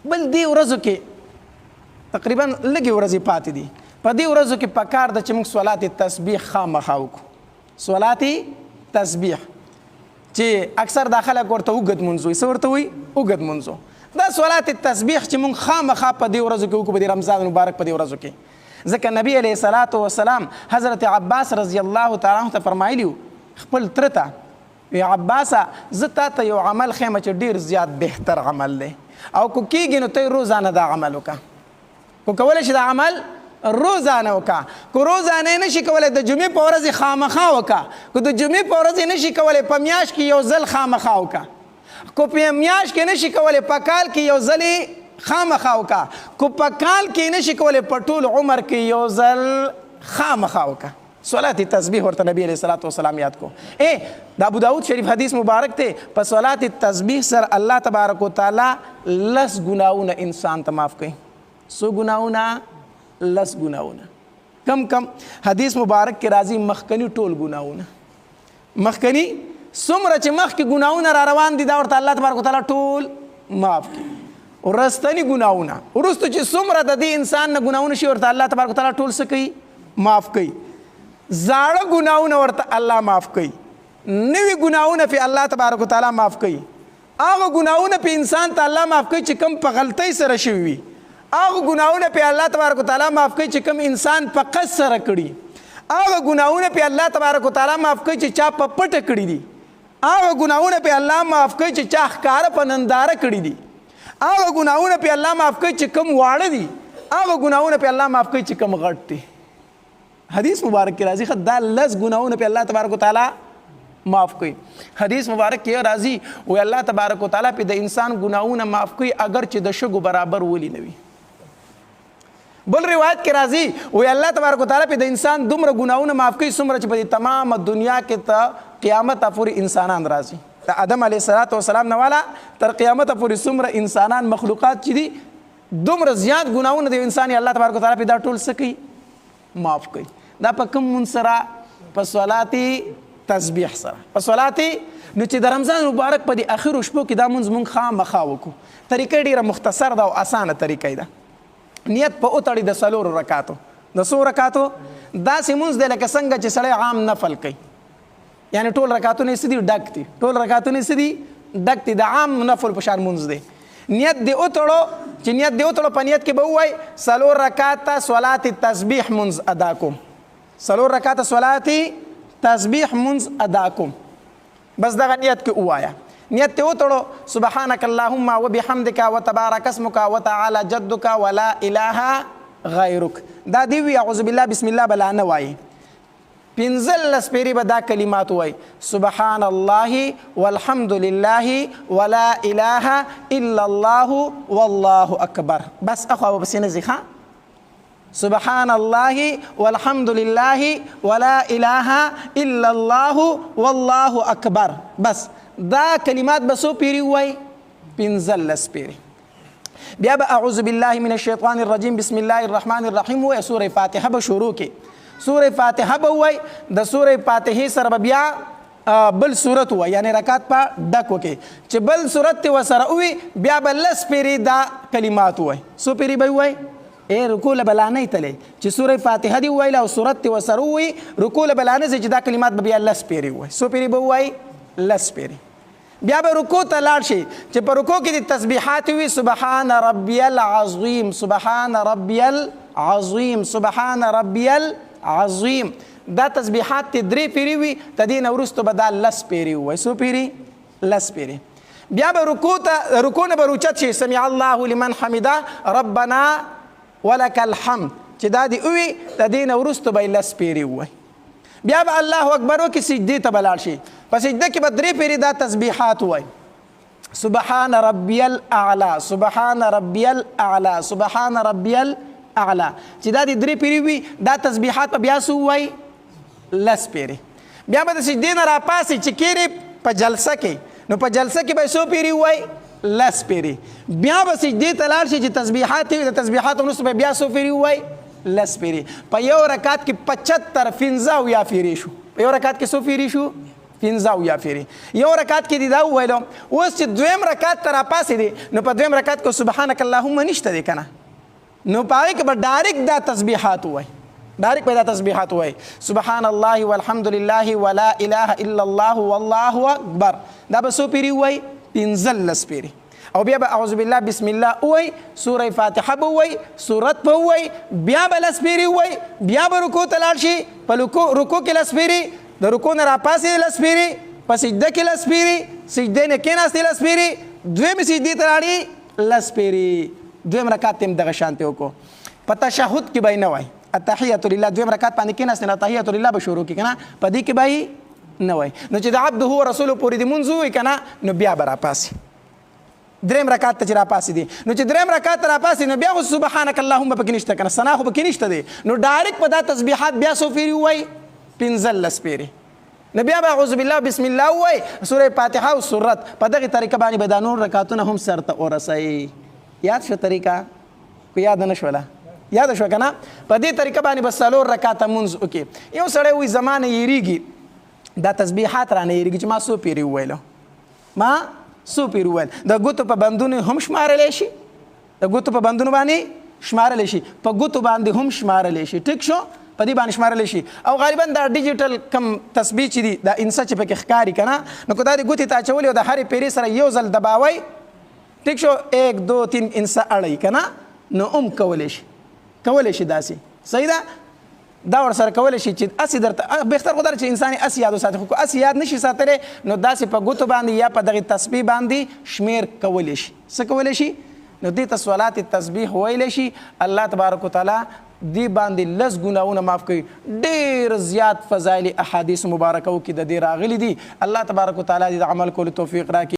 بل دې ورځو کې تقریبا لږې ورځې پاتې دي. په دې ورځو کې پکار ده چې موږ صلات تسبیح خامخا وکړو. صلات تسبیح چې اکثر دا خلک ورته اوږد مونځ وایي. څه ورته وایي؟ اوږد مونځ. دا صلات تسبیح چې موږ خامخا په دې ورځو کې وکړو، په دې رمضان مبارک په دې ورځو کې. ځکه نبی علیه الصلاة والسلام حضرت عباس رضی الله تعالی عنه ته فرمایلی و خپل تره ته، وی عباسه زه تا ته یو عمل ښیم چې ډېر زیات بهتر عمل دی، او کو کېږي نو ته روزانه دا عمل وکړه. کو کولی شي دا عمل روزانه وکړه. کو روزانه یې نشي کولی د جمعې په ورځ یې خامخا وکړه. کو د جمعې په ورځ یې نشي کولی په میاشت کې یو ځل خامخا وکړه. کو په میاشت کې نشي کولی په کال کې یو ځل یې خامخا وکړه. کو په کال کې نشي کولی په ټول عمر کې یو ځل خامخا وکړه. صلات تسبیح ورته نبی علیه الصلاة والسلام یاد کو. د ابو داود شریف حدیث مبارک ته په صلات تسبیح سره الله تبارک وتعالی 10 ګناونه انسان ته معاف کوي. څو ګناونه؟ 10 ګناونه. کم کم حدیث مبارک کې راځي مخکنی ټول ګناونه. مخکنی څومره چې مخکې ګناونه را روان دي دا ورته الله تبارک وتعالی ټول معاف کوي. ورستنی ګناونه وروسته چې څومره د دې انسان نه ګناونه شي ورته الله تبارک وتعالی ټول څه کوي؟ معاف کوي. زاړه ګناونه ورته الله معاف کوي. نوي ګناونه په الله تبارک وتعالی معاف کوي. هغه ګناونه په انسان ته الله معاف کوي چې کوم په غلطۍ سره شوي وي. هغه ګناونه په الله تبارک وتعالی معاف کوي چې کوم انسان په قصد سره کړي. هغه ګناونه په الله تبارک وتعالی معاف کوي چې چا په پټه کړي دي. هغه ګناونه په الله معاف کوي چې چا ښکاره په ننداره کړي دي. هغه ګناونه په الله معاف کوي چې کوم واړه دي. هغه ګناونه په الله معاف کوي چې کوم غټ دي. حدیث مبارک کې راځي دا 10 ګناونه په الله تبارک وتعالی معاف کوي. حدیث مبارک کې راځي وی الله تبارک وتعالی په د انسان ګناونه معاف کوي اگر چې د شګو برابر ولی نه وي. بل روایت کې راځي وی الله تبارک وتعالی په د انسان دومره ګناونه معاف کوي څومره چې په تمام دنیا کې ته قیامت پورې انسانان راځي. د آدم علیه السلام نه والا تر قیامت پورې څومره انسانان مخلوقات چې دي دومره زیات ګناونه د انسان الله تبارک وتعالی په دا ټول څه کوي؟ معاف کوي. دا په کوم مونځ سره؟ په صلات تسبیح سره. په صلات نو چې د رمضان مبارک په دې اخرو شپو کې دا مونځ مونږ خامخا وکړو. طریقه ډېره مختصر ده او اسانه طریقه ده. نیت په وتړي د 4 رکعاتو. د 100 رکعاتو داسې مونځ دی لکه څنګه چې سړی عام نفل کوي. یعنی ټول رکعاتونه یې څه دي؟ ډک دي. ټول رکعاتونه یې څه دي؟ ډک دي. د عام نفل په شان مونځ دی. نیت دې وتړو. چې نیت دې وتړو په نیت کې به ووایي 4 رکعاته صلات تسبیح مونځ ادا کوم. 4 رکعاته صلات تسبیح مونځ ادا کوم. بس دغه نیت کې ووایه. نیت ته وتړو سبحانك اللهم وبحمدك وتبارك اسمك وتعالى جدك ولا اله غیرک. دا دی وی اعوذ بالله بسم الله بلا نه وایي. 15 پیری به دا کلمات وایي سبحان الله والحمد لله ولا اله الا الله والله اکبر. بس اخو بس نه ځخه سبحان الله والحمد لله ولا اله الا الله والله اکبر. بس دا کلمات بسو پیری وای 15 پیری. بیا به اعوذ بالله من الشیطان الرجیم بسم الله الرحمن الرحیم وای سوره فاتحه به شروع کی. سوره فاتحه به وای د سوره فاتحه سره بیا بل صورت وای یعنی رکعت په ډکو کې چې بل صورت و سره وي بیا به لس پیری دا کلمات وای. سو پیری به وای رکوع له بلانه تلې چې سوره فاتحه دی ویل او صورت و سره وي رکوع له بلانه چې دا کلمات به بیا لس پیری وای. سو پیری به وای لس پیری. بیا به رکوع ته لاړ شي چې په رکوع کې د تسبیحات وي سبحان ربی العظیم سبحان ربی العظیم سبحان ربی العظیم. دا تسبیحات ته 3 پیری وي ته دې نه وروسته به دا لس پیری وای. سو پیری؟ لس پیری. بیا به رکوع نه به روچت شي سمع الله لمن حمده ربنا ولک الحمد چې دا دی وي ته دې نه وروسته به لس پیری وای. بیا به الله اکبر وکړي سجدې ته به لاړ شي. په سجده کې به 3 پیری دا تسبیحات وای سبحان ربی الاعلی سبحان ربی الاعلی سبحان ربی الاعلی. چې دا دی 3 پیری وي دا تسبیحات په بیا سو وای لس پیری. بیا به د سجدې نه راپاسي چې کېرې په جلسه کې نو په جلسه کې به څو پیری وای لس پیری. بیا به سجدې ته لاړ شي چې تسبیحات د تسبیحاتو وروسته به بیا څو پیری وای لس پیری. په یو رکعت کې 75 15 یا پیری شو. په یو رکعت کې څو پیری شو؟ پنځه یا پیری یو رکعت کې دی دا وویلو. اوس چې دویم رکعت ته راپاسې دی نو په دویم رکعت کې سبحانک اللهم نشته دی که نه، نو په هغې کې به ډایرکټ دا تسبیحات ووایي، ډایرکټ به دا تسبیحات ووایي سبحان الله والحمد لله ولا اله الا الله والله اکبر. دا به څو پیري ووایي؟ 15 پیري. او بیا به اعوذ بالله بسم الله ووایي، سوره فاتحه به ووایي، سورت به ووایي، بیا به 10 پیري ووایي، بیا به رکوع ته لاړ شي، په رکوع کې 10 پیري، د رکوع نه راپاسې 10 پیري، په سجده کې 10 پیري، سجدې نه کېناستې 10 پیري، دویمې سجدې ته لاړې 10 پیري. دویم رکعت ته هم دغه شانتې وکړو. په تشهد کې به یې نه وایي التحیة لله، دویم رکعت باندې کېناستې نو التحیة لله به شروع کړي که نه، په دې کې به یې نه وایي. نو چې د عبده و رسوله پورې د مونځ ووایي که نه نو بیا به راپاسي. دریم رکعت ته چې راپاسې دي نو چې دریم رکعت ته راپاسې نو بیا خو سبحانک اللهم پکې نشته که نه، ثنا خو پکې نشته دی، نو ډایرکټ په دا تسبیحات بیا څو پیري ووایي؟ 15 پیري. نو بیا به اعوذ بالله بسم الله ووایي، سوره فاتحه او سورت. په دغې طریقه باندې به دا نور رکعتونه هم سرته ورسوي. یاد شو طریقه؟ که یاد نه شوله؟ یاد شوه که نه؟ په دې طریقه باندې به 4 رکعته مونځ وکړي. یو سړی وایي زما نه یېرېږي دا تسبیحات رانه یېرېږي چې ما څو پیري وویلو، ما څو پیري وویل. د ګوتو په بندونو هم شمارلی شي، د ګوتو په بندونو باندې شمارلی شي، په ګوتو باندې هم شمارلی شي. ټیک شو؟ په دې باندې شمارلی شي. او غالبا دا ډیجیټل کم تسبیح چې دي دا انسه چې پکې ښکاري که نه، نو که دا د ګوتې ته اچولي او د هرې پیرې سره یو ځل دباوئ، ټیک شو، 1 2 3 انسه اړئ که نه، نو هم کولی شي، کولی شي داسې. صحیح ده؟ دا ورسره کولی شي چې اسې درته بهتر خو دا چې انسان یې اسې یاد وساتي، خو که اسې یاد نشي ساتلی نو داسې په ګوتو باندې یا په دغې تسبیح باندې شمیر کولی شي. څه کولی شي؟ نو دې ته صلات تسبیح ویلی شي. الله تبارک وتعالی دې باندې 10 ګناهونه معاف کوي. ډېر زیات فضایل احادیث مبارکو کې د دې راغلي دي. الله تبارک وتعالی دې د عمل کولو توفیق راکړي.